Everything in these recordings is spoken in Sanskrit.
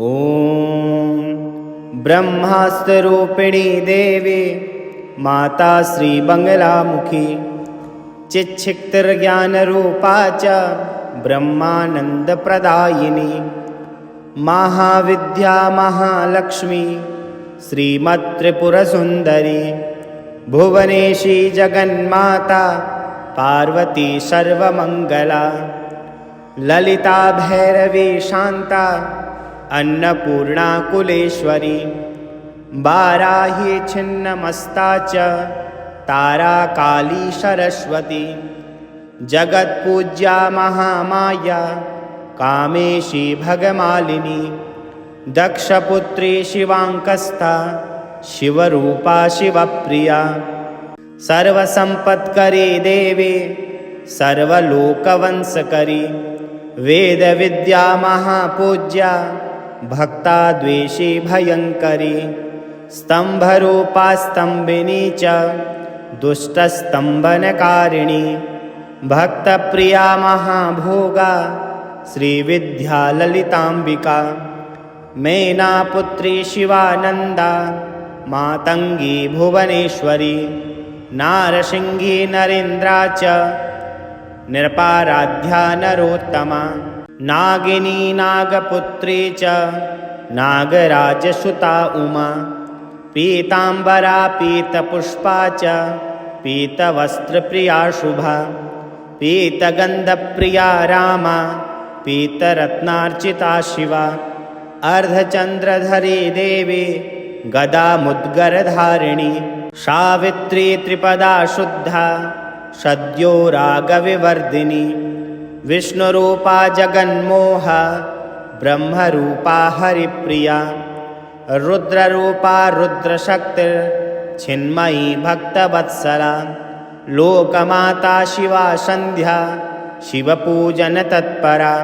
ॐ ब्रह्मास्त्ररूपिणी देवी माता श्रीबंगलामुखी चिच्छिक्तिर्ज्ञानरूपा च ब्रह्मानन्दप्रदायिनी महाविद्या महालक्ष्मी श्रीमत्त्रिपुरसुन्दरी भुवनेशी जगन्माता पार्वती सर्वमङ्गला ललिता भैरवी शान्ता अन्नपूर्णा कुलेश्वरी बाराही छिन्नमस्ता च तारा काली सरस्वती जगत्पूज्या महामाया कामेशी भगमालिनी दक्षपुत्री शिवाङ्कस्था शिवरूपा शिवप्रिया सर्वसम्पत्करी देवी सर्वलोकवंशकरी वेदविद्या महापूज्या भक्ताद्वेषी भयङ्करी स्तम्भरूपा स्तम्भिनी च दुष्टस्तम्भनकारिणी भक्तप्रिया महाभोगा श्रीविद्या ललिताम्बिका मेनापुत्री शिवानन्दा मातङ्गी भुवनेश्वरी नारसिंही नरेन्द्रा च नृपाराध्या नरोत्तमा नागिनी नागपुत्री च नागराजसुता उमा पीताम्बरा पीतपुष्पा च पीतवस्त्रप्रिया शुभा पीतगन्धप्रिया रामा पीतरत्नार्चिता शिवा अर्धचन्द्रधरी देवी गदामुद्गरधारिणी सावित्री त्रिपदा शुद्धा सद्यो रागविवर्धिनी विष्णुरूपा जगन्मोहा ब्रह्मरूपा हरिप्रिया रुद्ररूपा रुद्रशक्तिर्चिन्मयी भक्तवत्सला लोकमाता शिवा सन्ध्या शिवपूजनतत्परा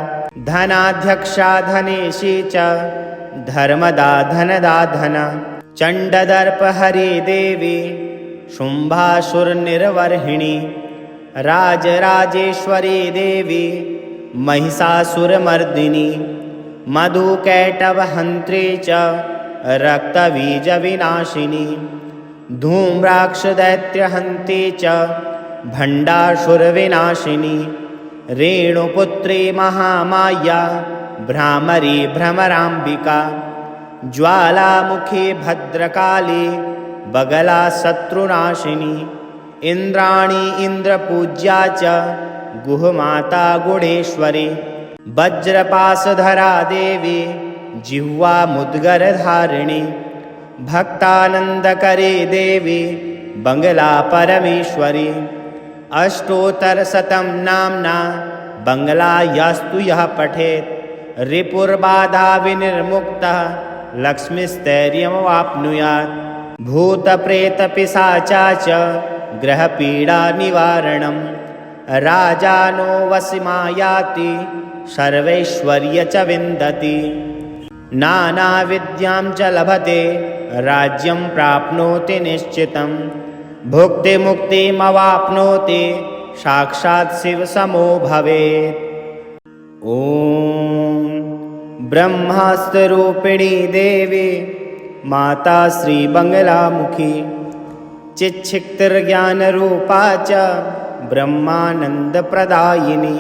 धनाध्यक्षा धनेशी च धर्मदा धनदा धना चण्डदर्पहरी देवी शुम्भासुरनिर्वर्हिणी राजराजेश्वरी देवी महिषासुरमर्दिनी मधुकैटभहन्त्री च रक्तबीजविनाशिनी धूम्राक्षदैत्यहन्त्री च भण्डासुरविनाशिनी रेणुपुत्री महामाया भ्रामरी भ्रमराम्बिका ज्वालामुखी भद्रकाली बगला शत्रुनाशिनी इन्द्राणी इन्द्रपूज्या च गुहमाता गुणेश्वरी वज्रपाशधरा देवी जिह्वा मुद्गरधारिणी भक्तानन्दकरी देवी बंगला परमेश्वरी अष्टोत्तरशतं नाम्ना बंगला यस्तु यः पठेत् रिपुर्बाधा विनिर्मुक्तः लक्ष्मीस्थैर्यमवाप्नुयात् भूतप्रेतपिशाचा च ग्रहपीडानिवारणं राजानो वसिमायाति सर्वैश्वर्य च विन्दति नानाविद्यां च लभते राज्यं प्राप्नोति निश्चितं भुक्तिमुक्तिमवाप्नोति साक्षात् शिवसमो भवेत्। ॐ ब्रह्मास्त्ररूपिणी देवी माता श्रीबंगलामुखी चिच्छिक्तिर्ज्ञानरूपा च ब्रह्मानन्दप्रदायिनी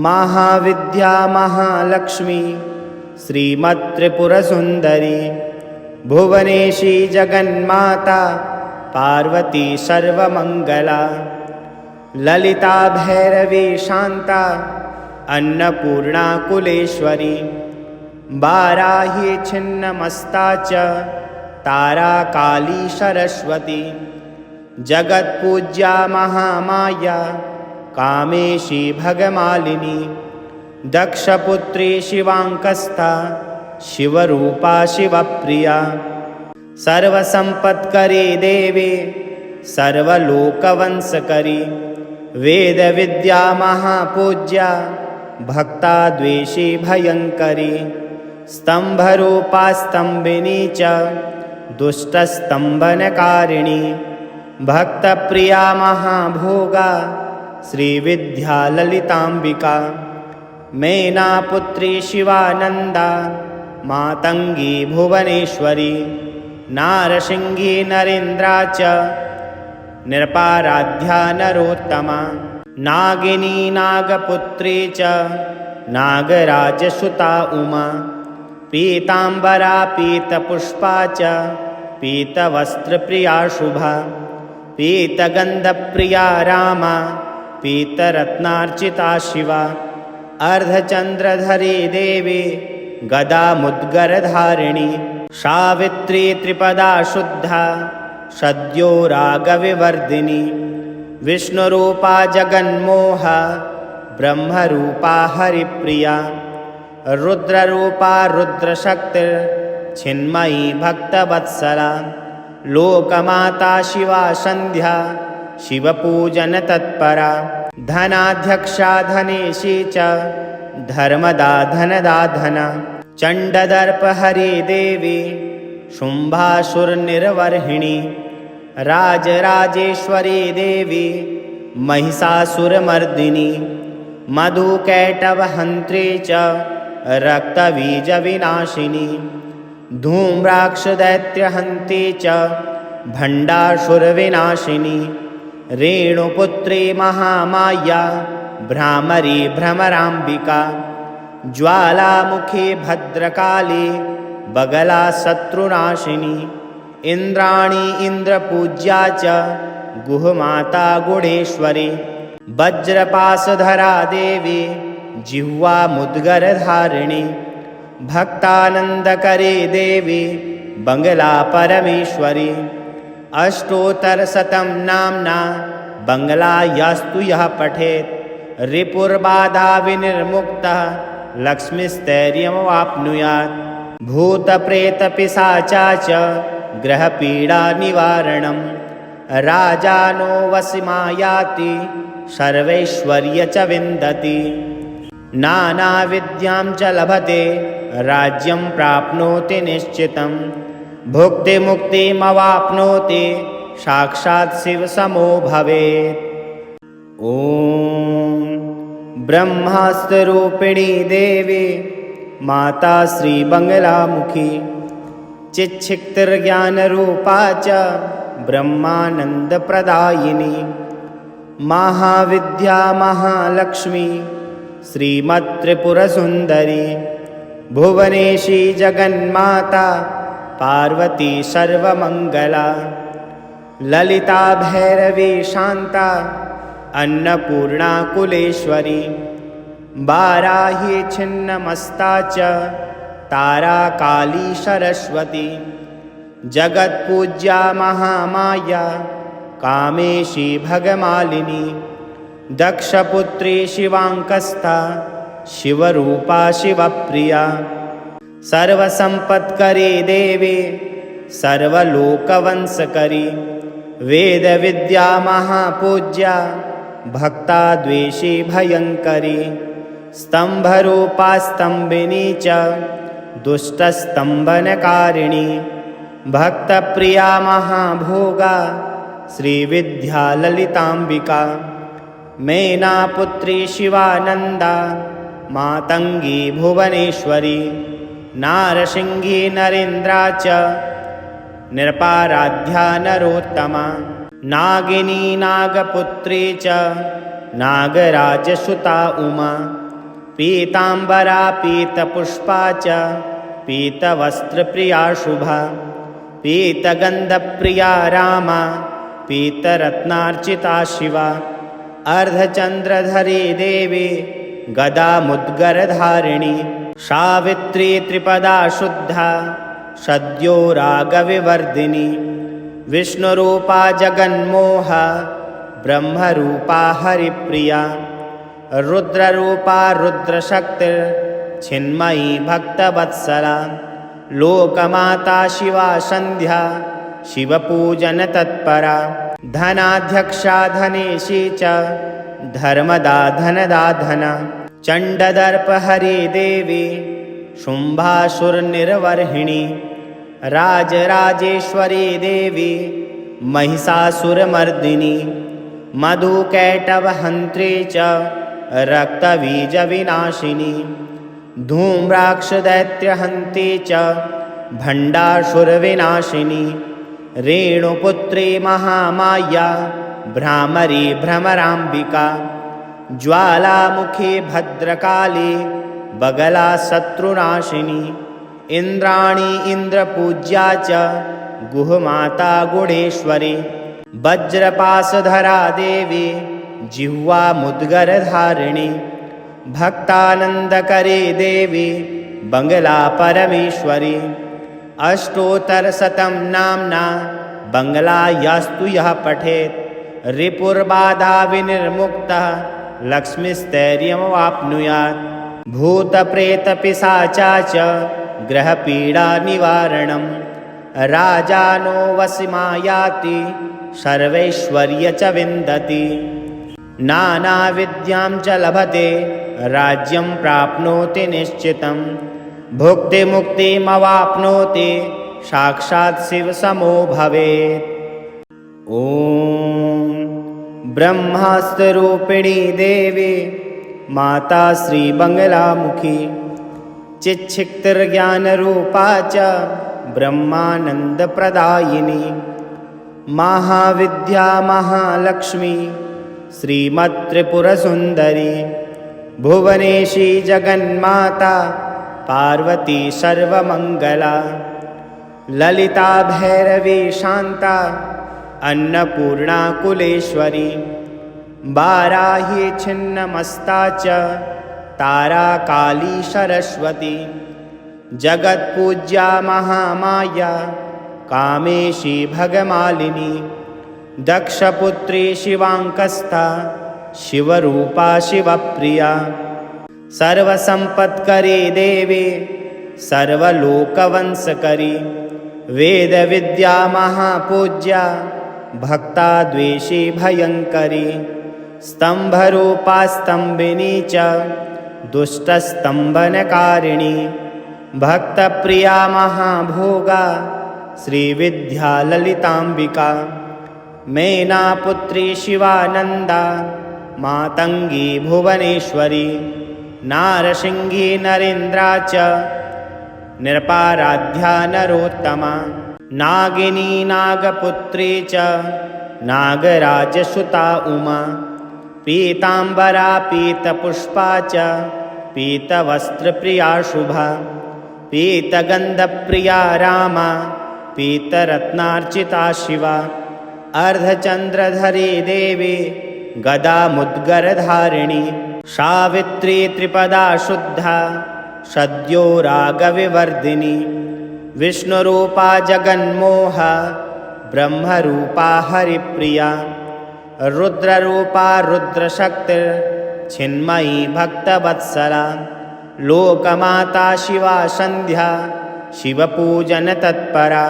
महाविद्या महालक्ष्मी श्रीमत्त्रिपुरसुन्दरी भुवनेशी जगन्माता पार्वती सर्वमङ्गला ललिता भैरवी शान्ता अन्नपूर्णा कुलेश्वरी बाराही छिन्नमस्ता च तारा काली सरस्वती जगत्पूज्या महामाया कामेशी भगमालिनी दक्षपुत्री शिवाङ्कस्था शिवरूपा शिवप्रिया सर्वसम्पत्करी देवी सर्वलोकवंशकरी वेदविद्या महापूज्या भक्ताद्वेषी भयङ्करी स्तम्भरूपा स्तम्भिनी च दुष्टस्तम्भनकारिणी भक्तप्रिया महाभोगा श्रीविद्या ललिताम्बिका मेनापुत्री शिवानन्दा मातङ्गी भुवनेश्वरी नारसिंही नरेन्द्रा च नृपाराध्या नरोत्तमा नागिनी नागपुत्री च नागराजसुता उमा पीताम्बरा पीतपुष्पा च पीतवस्त्रप्रिया शुभा पीतगन्धप्रिया रामा पीतरत्नार्चिता शिवा अर्धचन्द्रधरी देवी गदामुद्गरधारिणी सावित्री त्रिपदा शुद्धा सद्यो रागविवर्धिनी विष्णुरूपा जगन्मोहा ब्रह्मरूपा हरिप्रिया रुद्ररूपा रुद्रशक्तिर्चिन्मयी भक्तवत्सला लोकमाता शिवा सन्ध्या शिवपूजनतत्परा धनाध्यक्षा धनेशी च धर्मदा धनदा धना चण्डदर्पहरी देवी शुम्भासुरनिर्वर्हिणी राजराजेश्वरी देवी महिषासुरमर्दिनी मधुकैटभहन्त्री च रक्तबीजविनाशिनी धूम्राक्षदैत्यहन्ती च भण्डासुरविनाशिनी रेणुपुत्री महामाया भ्रामरी भ्रमराम्बिका ज्वालामुखी भद्रकाली बगला शत्रुनाशिनी इन्द्राणी इन्द्रपूज्या च गुहमाता गुणेश्वरी वज्रपाशधरा देवी जिह्वा मुद्गरधारिणी भक्तानन्दकरी देवी बङ्गला परमेश्वरी अष्टोत्तरशतं नाम्ना बङ्गला यस्तु यः पठेत् रिपुर्बाधा विनिर्मुक्तः लक्ष्मीस्थैर्यमवाप्नुयात् भूतप्रेतपिशाचा च ग्रहपीडानिवारणं राजानो वसिमायाति सर्वैश्वर्य च विन्दति नानाविद्यां च लभते राज्यं प्राप्नोति निश्चितं भुक्तिमुक्तिमवाप्नोति साक्षात् शिवसमो भवेत्। ॐ ब्रह्मास्त्ररूपिणी देवी माता श्रीबङ्गलामुखी चिच्छिक्तिर्ज्ञानरूपा च ब्रह्मानन्दप्रदायिनी महाविद्या महालक्ष्मी श्रीमत्त्रिपुरसुन्दरी भुवनेशी जगन्माता पार्वती सर्वमङ्गला ललिता भैरवी शान्ता अन्नपूर्णा कुलेश्वरी वाराही छिन्नमस्ता च तारा काली सरस्वती जगत्पूज्या महामाया कामेशी भगमालिनी दक्षपुत्री शिवाङ्कस्था शिवरूपा शिवप्रिया सर्वसम्पत्करी देवी सर्वलोकवंशकरी वेदविद्या महापूज्या भक्ताद्वेषी भयङ्करी स्तम्भरूपा स्तम्भिनी च दुष्टस्तम्भनकारिणी भक्तप्रिया महाभोगा श्रीविद्या ललिताम्बिका मेनापुत्री शिवानन्दा मातङ्गी भुवनेश्वरी नारसिंही नरेन्द्रा च नृपाराध्या नरोत्तमा नागिनी नागपुत्री च नागराजसुता उमा पीताम्बरा पीतपुष्पा च पीतवस्त्रप्रिया शुभा पीतगन्धप्रिया रामा पीतरत्नार्चिता शिवा अर्धचन्द्रधरी देवी गदामुद्गरधारिणी सावित्री त्रिपदा शुद्धा सद्यो रागविवर्धिनी विष्णुरूपा जगन्मोहा ब्रह्मरूपा हरिप्रिया रुद्ररूपा रुद्रशक्तिर्चिन्मयी भक्तवत्सला लोकमाता शिवा सन्ध्या शिवपूजनतत्परा धनाध्यक्षा धनेशी च धर्मदा धनदा धना चण्डदर्पहरी देवी शुम्भासुरनिर्वर्हिणी राजराजेश्वरी देवी महिषासुरमर्दिनी मधुकैटभहन्त्री च रक्तबीजविनाशिनी धूम्राक्षदैत्यहन्ती च भण्डासुरविनाशिनी रेणुपुत्री महामाया भ्रामरी भ्रमराम्बिका ज्वालामुखी भद्रकाली बगला शत्रुनाशिनी इंद्राणी इंद्रपूज्या च गुहमाता गुणेश्वरी वज्रपाशधरा देवी जिह्वा मुद्गरधारिणी भक्तानंदकरी देवी बंगला परमेश्वरी अष्टोत्तरशतं नाम्ना बंगला यास्तु यः पठेत् रिपुर्बाधा विनिर्मुक्तः लक्ष्मीस्थैर्यमवाप्नुयात् भूतप्रेतपिशाचा च ग्रहपीडानिवारणं राजानो वसिमायाति सर्वैश्वर्य च विन्दति नानाविद्यां च लभते राज्यं प्राप्नोति निश्चितं भुक्तिमुक्तिमवाप्नोति साक्षात् शिवसमो भवेत्। ॐ ब्रह्मास्त्ररूपिणी देवी माता श्रीबंगलामुखी चिच्छिक्तिर्ज्ञानरूपा च ब्रह्मानन्दप्रदायिनी महाविद्या महालक्ष्मी श्रीमत्त्रिपुरसुन्दरी भुवनेशी जगन्माता पार्वती सर्वमङ्गला ललिता भैरवी शान्ता अन्नपूर्णा कुलेश्वरी बाराही छिन्नमस्ता च तारा काली सरस्वती जगत्पूज्या महामाया कामेशी भगमालिनी दक्षपुत्री शिवांकस्था शिवरूपा शिवप्रिया सर्वसंपत्करी देवी सर्वलोकवंशकरी वेदविद्या महापूज्या भक्ता द्वेषी भयंकरी स्तंभरूपा स्तंभिनी च दुष्टस्तंभनकारिणी भक्तप्रिया महाभोगा श्रीविद्या ललितांबिका मैनापुत्री शिवानंदा मातंगी भुवनेश्वरी नारसिंही नरेन्द्रा च नृपाराध्या नरोत्तमा नागिनी नागपुत्री च नागराजसुता उमा पीतांबरा पीतपुष्पा च पीतवस्त्रप्रिया शुभा पीतगंधप्रिया रामा पीतरत्नार्चिता शिवा अर्धचंद्रधरी देवी गदा मुद्गरधारिणी सावित्री त्रिपदा शुद्धा सद्यो रागविवर्धिनी विष्णुरूपा जगन्मोहा ब्रह्मरूपा हरिप्रिया रुद्ररूपा रुद्रशक्तिर्चिन्मयी भक्तवत्सला लोकमाता शिवा संध्या शिवपूजन तत्परा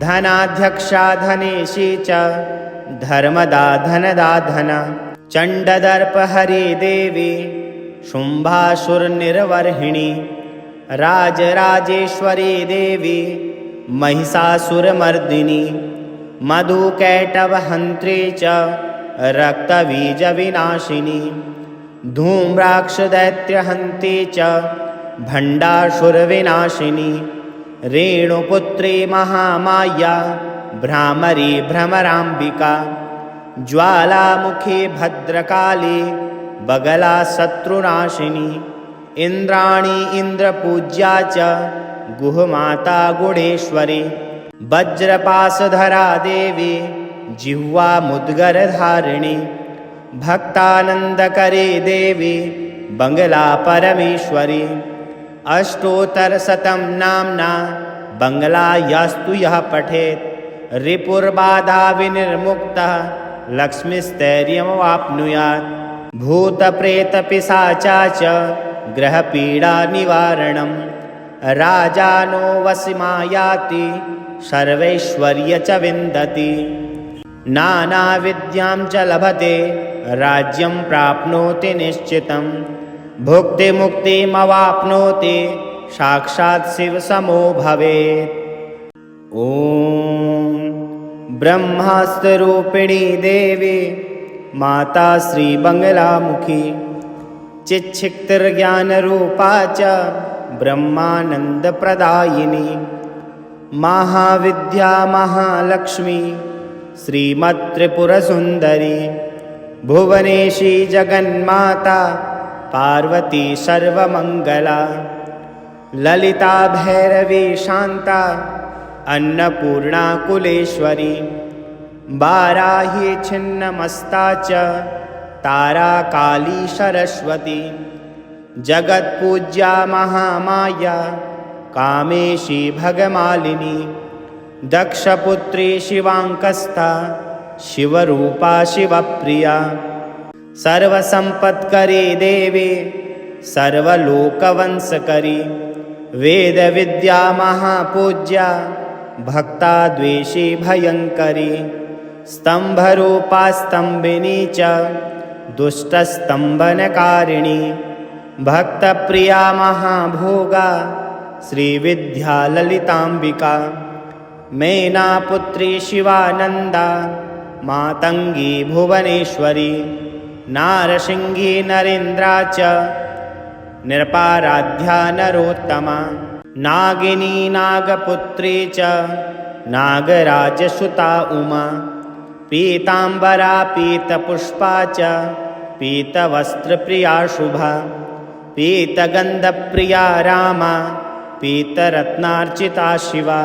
धनाध्यक्षा धनेशी च धर्मदा धनदा धना चंडदर्पहरी देवी शुंभासुरनिर्वर्हिणी राजराजेश्वरी देवी महिषासुरमर्दिनी मधुकैटभहन्त्री च रक्तबीजविनाशिनी धूम्राक्षदैत्यहन्ती च भण्डासुरविनाशिनी रेणुपुत्री महामाया भ्रामरी भ्रमराम्बिका ज्वालामुखी भद्रकाली बगला शत्रुनाशिनी इंद्राणी इंद्रपूज्या च गुहमाता गुणेश्वरी वज्रपाशधरा देवी जिह्वा मुद्गरधारिणी भक्तानंदकरी देवी बंगला परमेश्वरी अष्टोत्तरशतं नाम्ना बंगला यास्तु यः पठेत् रिपुर्बाधा विनिर्मुक्तः लक्ष्मीस्थैर्यमवाप्नुयात् भूतप्रेतपिशाचा च ग्रहपीडानिवारणं राजानो वसिमायाति सर्वैश्वर्य च विन्दति नानाविद्यां च लभते राज्यं प्राप्नोति निश्चितं भुक्तिमुक्तिमवाप्नोति साक्षात् शिवसमो भवेत्। ॐ ब्रह्मास्त्ररूपिणी देवी माता श्रीबंगलामुखी चिच्छिक्तिर्ज्ञानरूपा च ब्रह्मानन्दप्रदायिनी महाविद्या महालक्ष्मी श्रीमत्त्रिपुरसुन्दरी भुवनेशी जगन्माता पार्वती सर्वमङ्गला ललिता भैरवी शान्ता अन्नपूर्णा कुलेश्वरी वाराही छिन्नमस्ता च तारा काली सरस्वती जगत्पूज्या महामाया कामेशी भगमालिनी दक्षपुत्री शिवाङ्कस्था शिवरूपा शिवप्रिया सर्वसम्पत्करी देवी सर्वलोकवंशकरी वेदविद्या महापूज्या भक्ताद्वेषी भयङ्करी स्तम्भरूपा स्तम्भिनी च दुष्टस्तम्भनकारिणी भक्तप्रिया महाभोगा श्रीविद्याललिताम्बिका मैनापुत्री शिवानन्दा मातङ्गी भुवनेश्वरी नारसिंही नरेन्द्रा च नृपाराध्या नरोत्तमा नागिनी नागपुत्री च नागराजसुता उमा पीताम्बरा पीतपुष्पा च पीतवस्त्रप्रिया शुभा पीतगन्धप्रिया रामा पीतरत्नार्चिता शिवा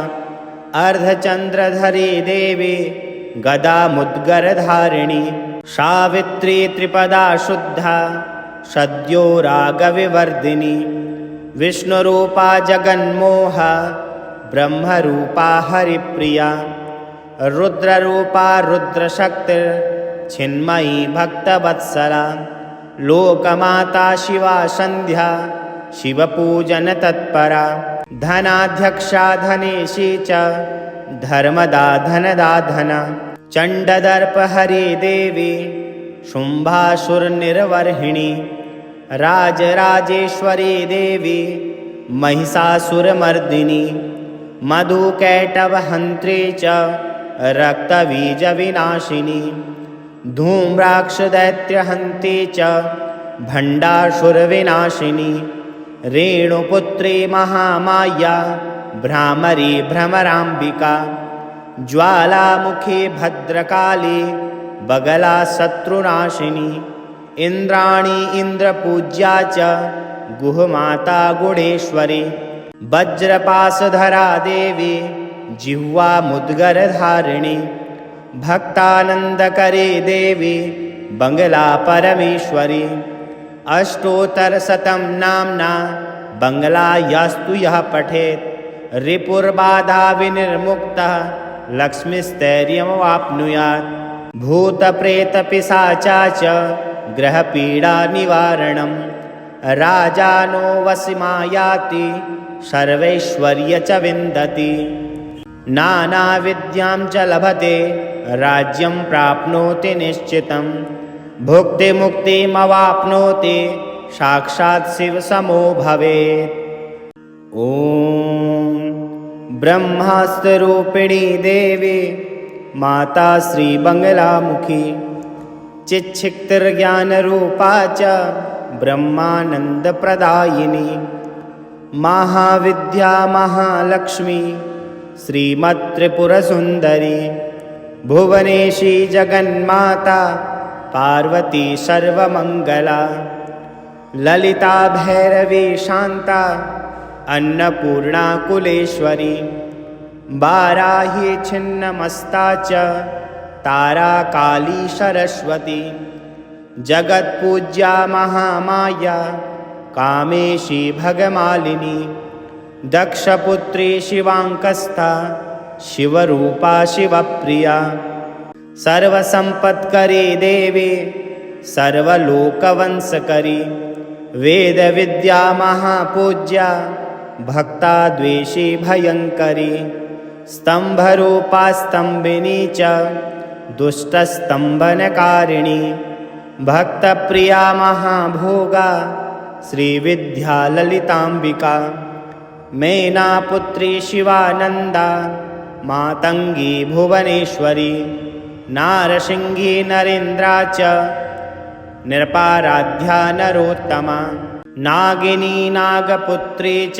अर्धचन्द्रधरी देवी गदामुद्गरधारिणी सावित्री त्रिपदा शुद्धा सद्यो रागविवर्धिनी विष्णुरूपा जगन्मोहा ब्रह्मरूपा हरिप्रिया रुद्ररूपा रुद्रशक्तिर्चिन्मयी भक्तवत्सला लोकमाता शिवा सन्ध्या शिवपूजनतत्परा धनाध्यक्षा धनेशी च धर्मदा धनदा धना चण्डदर्पहरी देवी शुम्भासुरनिर्वर्हिणी राजराजेश्वरी देवी महिषासुरमर्दिनी मधुकैटभहन्त्री च रक्तबीजविनाशिनी धूम्राक्षदैत्यहन्ती च भण्डासुरविनाशिनी रेणुपुत्री महामाया भ्रामरी भ्रमराम्बिका ज्वालामुखी भद्रकाली बगला शत्रुनाशिनी इन्द्राणी इन्द्रपूज्या च गुहमाता गुणेश्वरी वज्रपाशधरा देवी जिह्वा मुद्गरधारिणी भक्तानन्दकरी देवी बङ्गला परमेश्वरी अष्टोत्तरशतं नाम्ना बङ्गला यस्तु यः पठेत् रिपुर्बाधा विनिर्मुक्तः लक्ष्मीस्थैर्यमवाप्नुयात् भूतप्रेतपिशाचा च ग्रहपीडानिवारणं राजानो वसिमायाति सर्वैश्वर्य च विन्दति नानाविद्यां च लभते राज्यं प्राप्नोति निश्चितं भुक्तिमुक्तिमवाप्नोति साक्षात् शिवसमो भवेत्। ॐ ब्रह्मास्त्ररूपिणी देवी माता श्रीबङ्गलामुखी चिच्छिक्तिर्ज्ञानरूपा च ब्रह्मानन्दप्रदायिनी महाविद्या महालक्ष्मी श्रीमत्त्रिपुरसुन्दरी भुवनेशी जगन्माता पार्वती सर्वमङ्गला ललिता भैरवी शान्ता अन्नपूर्णा कुलेश्वरी वाराही छिन्नमस्ता च तारा काली सरस्वती जगत्पूज्या महामाया कामेशी भगमालिनी दक्षपुत्री शिवाङ्कस्था शिवरूपा शिवप्रिया सर्वसम्पत्करी देवी सर्वलोकवंशकरी वेदविद्या महापूज्या भक्ताद्वेषी भयङ्करी स्तम्भरूपा स्तम्भिनी च दुष्टस्तम्भनकारिणी भक्तप्रिया महाभोगा श्रीविद्याललिताम्बिका मैनापुत्री शिवानन्दा मातङ्गी भुवनेश्वरी नारसिंही नरेन्द्रा च निरपाराध्या नरोत्तमा। नागिनी नागपुत्री च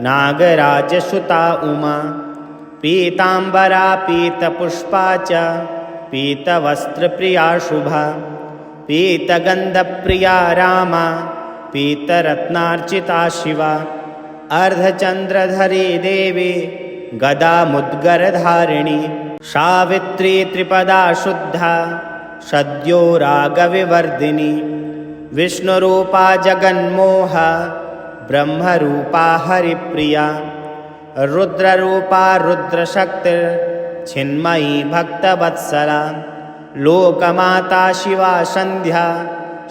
नागराजसुता उमा। पीताम्बरा पीतपुष्पा च पीतवस्त्रप्रिया शुभा। पीतगन्धप्रिया रामा पीतरत्नार्चिता शिवा। अर्धचन्द्रधरी देवी गदामुद्गरधारिणी। सावित्री त्रिपदा शुद्धा सद्यो रागविवर्धिनी। विष्णुरूपा जगन्मोहा ब्रह्मरूपा हरिप्रिया। रुद्ररूपा रुद्रशक्तिर्चिन्मयी भक्तवत्सला। लोकमाता शिवा सन्ध्या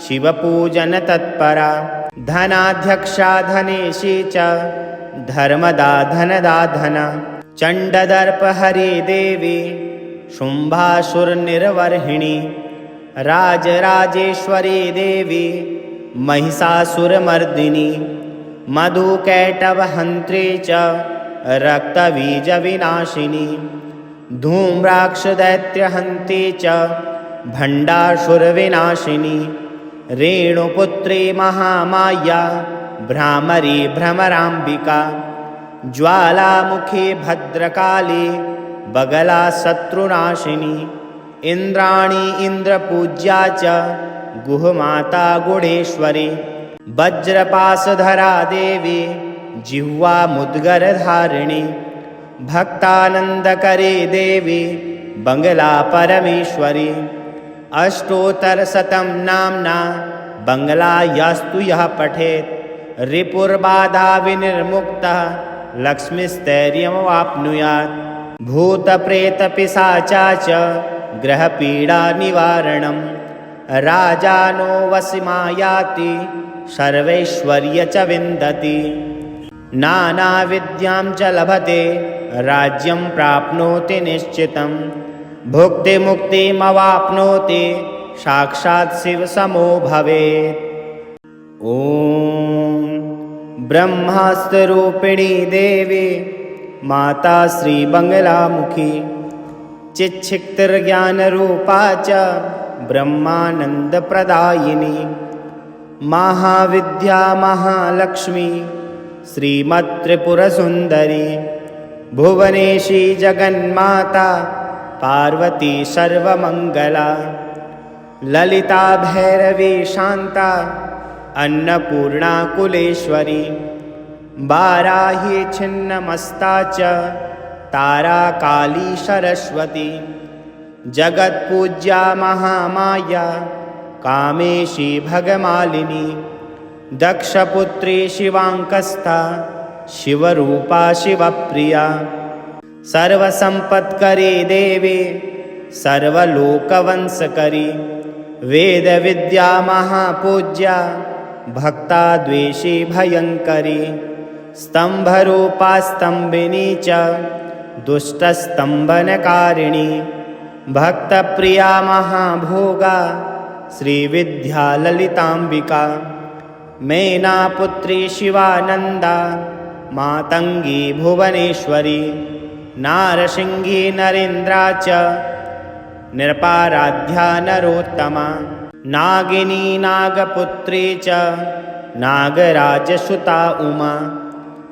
शिवपूजनतत्परा। धनाध्यक्षा धनेशी च धर्मदा धनदा धना। चण्डदर्पहरी देवी शुम्भासुरनिर्वर्हिणी। राजराजेश्वरी देवी महिषासुरमर्दिनी। मधुकैटभहन्त्री च रक्तबीजविनाशिनी। धूम्राक्षदैत्यहन्त्री च भण्डासुरविनाशिनी। रेणुपुत्री महामाया भ्रामरी भ्रमराम्बिका। ज्वालामुखी भद्रकाली बगला शत्रुनाशिनी। इन्द्राणी इन्द्रपूज्या च गुहमाता गुणेश्वरी। वज्रपाशधरा देवी जिह्वा मुद्गरधारिणी। भक्तानन्दकरी देवी बङ्गला परमेश्वरी। अष्टोत्तरशतं नाम्ना बङ्गला यास्तु यः पठेत् रिपुर्बाधा विनिर्मुक्तः लक्ष्मीस्थैर्यमवाप्नुयात्। भूतप्रेतपिशाचा च ग्रहपीडानिवारणं। राजानो वशिमायाति सर्वैश्वर्य च विन्दति। नानाविद्यां च लभते राज्यं प्राप्नोति निश्चितं। भुक्तिमुक्तिमवाप्नोति साक्षात् शिवसमो भवेत्। ॐ ब्रह्मास्त्ररूपिणी देवी माता श्रीबङ्गलामुखी। चिच्छिक्तिर्ज्ञानरूपा च ब्रह्मानन्दप्रदायिनी। महाविद्या महालक्ष्मी श्रीमत्त्रिपुरसुन्दरी। भुवनेशी जगन्माता पार्वती सर्वमङ्गला। ललिता भैरवी शान्ता अन्नपूर्णा कुलेश्वरी। वाराही छिन्नमस्ता च तारा काली सरस्वती। जगत्पूज्या महामाया कामेशी भगमालिनी। दक्षपुत्री शिवाङ्कस्था शिवरूपा शिवप्रिया। सर्वसम्पत्करी देवी सर्वलोकवंशकरी। वेदविद्या महापूज्या भक्ताद्वेषी भयङ्करी। स्तम्भरूपा स्तम्भिनी च दुष्टस्तम्भनकारिणी। भक्तप्रिया महाभोगा श्रीविद्या ललिताम्बिका। मेनापुत्री शिवानन्दा मातङ्गी भुवनेश्वरी। नारसिंही नरेन्द्रा च निरपाराध्या नरोत्तमा। नागिनी नागपुत्री च नागराजसुता उमा।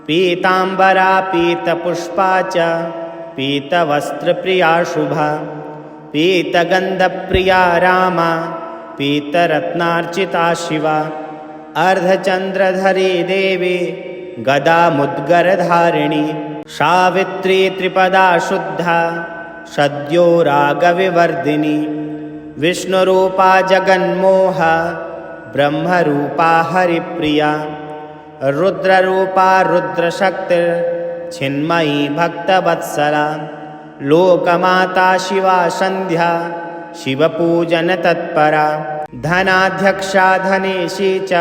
पीताम्बरा पीतपुष्पा च पीतवस्त्रप्रिया शुभा। पीतगन्धप्रिया रामा पीतरत्नार्चिता शिवा। अर्धचन्द्रधरी देवी गदामुद्गरधारिणी। सावित्री त्रिपदा शुद्धा सद्यो रागविवर्धिनी। विष्णुरूपा जगन्मोहा ब्रह्मरूपा हरिप्रिया। रुद्ररूपा रुद्रशक्तिर्चिन्मयी भक्तवत्सला। लोकमाता शिवा सन्ध्या शिवपूजनतत्परा। धनाध्यक्षा धनेशी च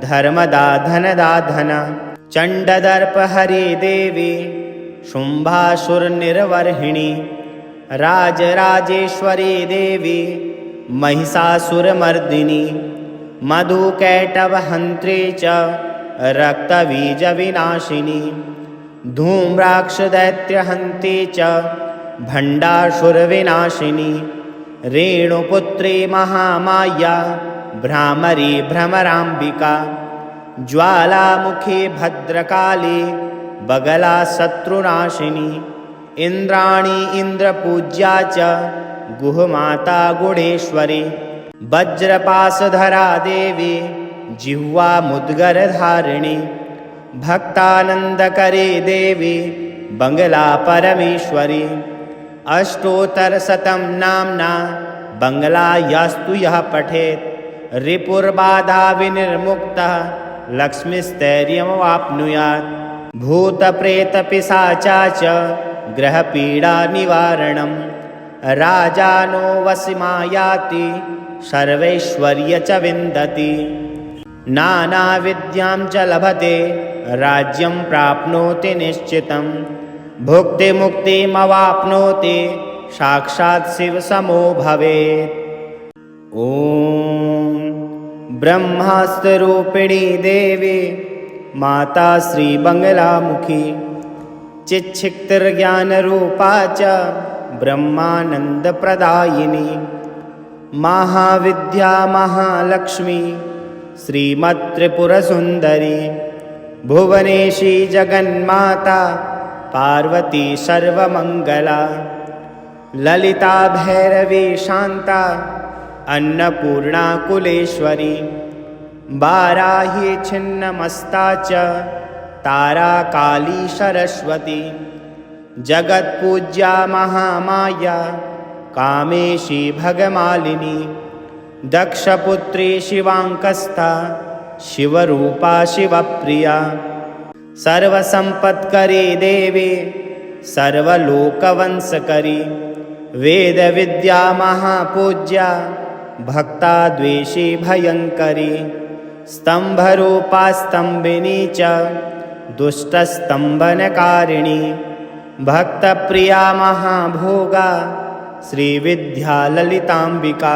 धर्मदा धनदा धना। चण्डदर्पहरी देवी शुम्भासुरनिर्वर्हिणी। राजराजेश्वरी देवी महिषासुरमर्दिनी। मधुकैटभहन्त्री च रक्तबीजविनाशिनी। धूम्राक्षदैत्यहन्त्री च भण्डासुरविनाशिनी। रेणुपुत्री महामाया भ्रामरी भ्रमराम्बिका ज्वालामुखी भद्रकाली बगला शत्रुनाशिनी इंद्राणी इंद्रपूज्या च गुहमाता गुणेश्वरी वज्रपाशधरा देवी जिह्वा मुद्गरधारिणी भक्तानंदकरी देवी बंगला परमेश्वरी अष्टोत्तरशतं नाम्ना बंगला यास्तु यः पठेत् रिपुर्बाधा विनिर्मुक्तः लक्ष्मीस्थैर्यमवाप्नुयात् भूतप्रेतपिशाचा च ग्रहपीडानिवारणं राजानो वसिमायाति सर्वैश्वर्य च विन्दति नानाविद्यां च लभते राज्यं प्राप्नोति निश्चितं भुक्तिमुक्तिमवाप्नोति साक्षात् शिवसमो भवेत्। ॐ ब्रह्मास्त्ररूपिणी देवी माता श्रीबंगलामुखी चिच्छिक्तिर्ज्ञानरूपा च ब्रह्मानन्दप्रदायिनी महाविद्या महालक्ष्मी श्रीमत्त्रिपुरसुन्दरी भुवनेशी जगन्माता पार्वती सर्वमङ्गला ललिता भैरवी शान्ता अन्नपूर्णा कुलेश्वरी वाराही छिन्नमस्ता च तारा काली सरस्वती जगत्पूज्या महामाया कामेशी भगमालिनी दक्षपुत्री शिवांकस्था शिवरूपा शिवप्रिया सर्वसंपत्करी देवी सर्वलोकवंशकरी वेदविद्या महापूज्या भक्ताद्वेषी भयंकरी स्तंभरूपा स्तंभिनी च दुष्टस्तंभनकारिणी भक्तप्रिया महाभोगा श्रीविद्या ललितांबिका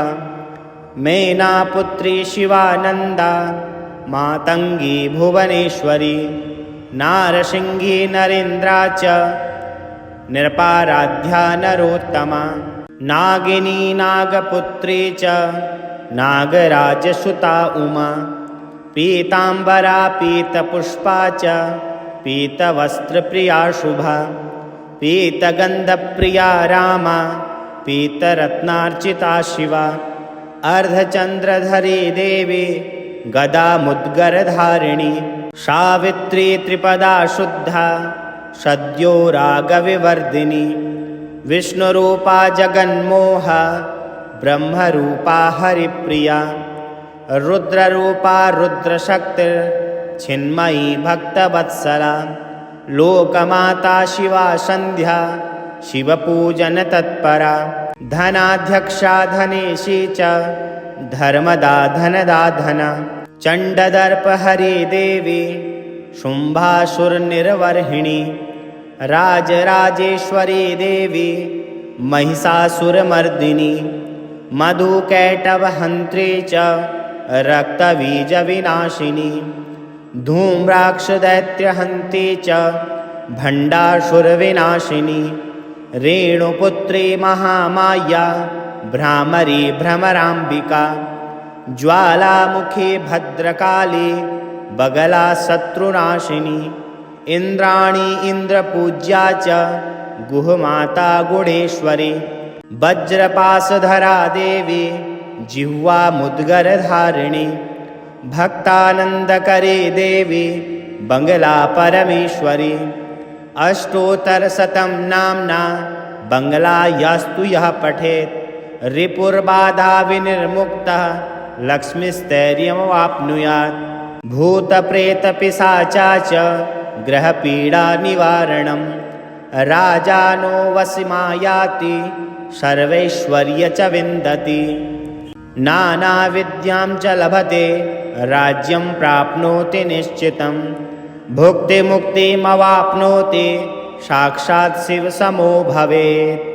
मैनापुत्री शिवानंदा मातंगी भुवनेश्वरी नारसिंही नरेन्द्रा च निरपाराध्या नरोत्तमा नागिनी नागपुत्री च नागराजसुता उमा पीतांबरा पीतपुष्पा च पीतवस्त्रप्रिया शुभा पीतगंधप्रिया रामा पीतरत्नार्चिता शिवा अर्धचंद्रधरी देवी गदा मुद्गरधारिणी सावित्री त्रिपदा शुद्धा सद्यो रागविवर्धिनी विष्णुरूपा जगन्मोहा ब्रह्मरूपा हरिप्रिया रुद्ररूपा रुद्रशक्तिर्चिन्मयी भक्तवत्सला लोकमाता शिवा संध्या शिवपूजनतत्परा धनाध्यक्षा धनेशी च धर्मदा धनदा धना चण्डदर्पहरी देवी शुम्भासुरनिर्वर्हिणी राजराजेश्वरी देवी महिषासुरमर्दिनी मधुकैटभहन्त्री च रक्तबीजविनाशिनी धूम्राक्षदैत्यहन्ती च भण्डासुरविनाशिनी रेणुपुत्री महामाया भ्रामरी भ्रमराम्बिका ज्वालामुखी भद्रकाली बगला शत्रुनाशिनी इंद्राणी इंद्रपूज्या च गुहमाता गुणेश्वरी वज्रपाशधरा देवी जिह्वा मुद्गरधारिणी भक्तानंदकरी देवी बंगला परमेश्वरी अष्टोत्तरशतं नाम्ना बंगला यास्तु यः पठेत् रिपुर्बाधा विनिर्मुक्तः लक्ष्मीस्थैर्यमवाप्नुयात् भूतप्रेतपिशाचा च ग्रहपीडानिवारणं राजानो वसिमायाति सर्वैश्वर्य च विन्दति नानाविद्यां च लभते राज्यं प्राप्नोति निश्चितं भुक्तिमुक्तिमवाप्नोति साक्षात् शिवसमो भवेत्।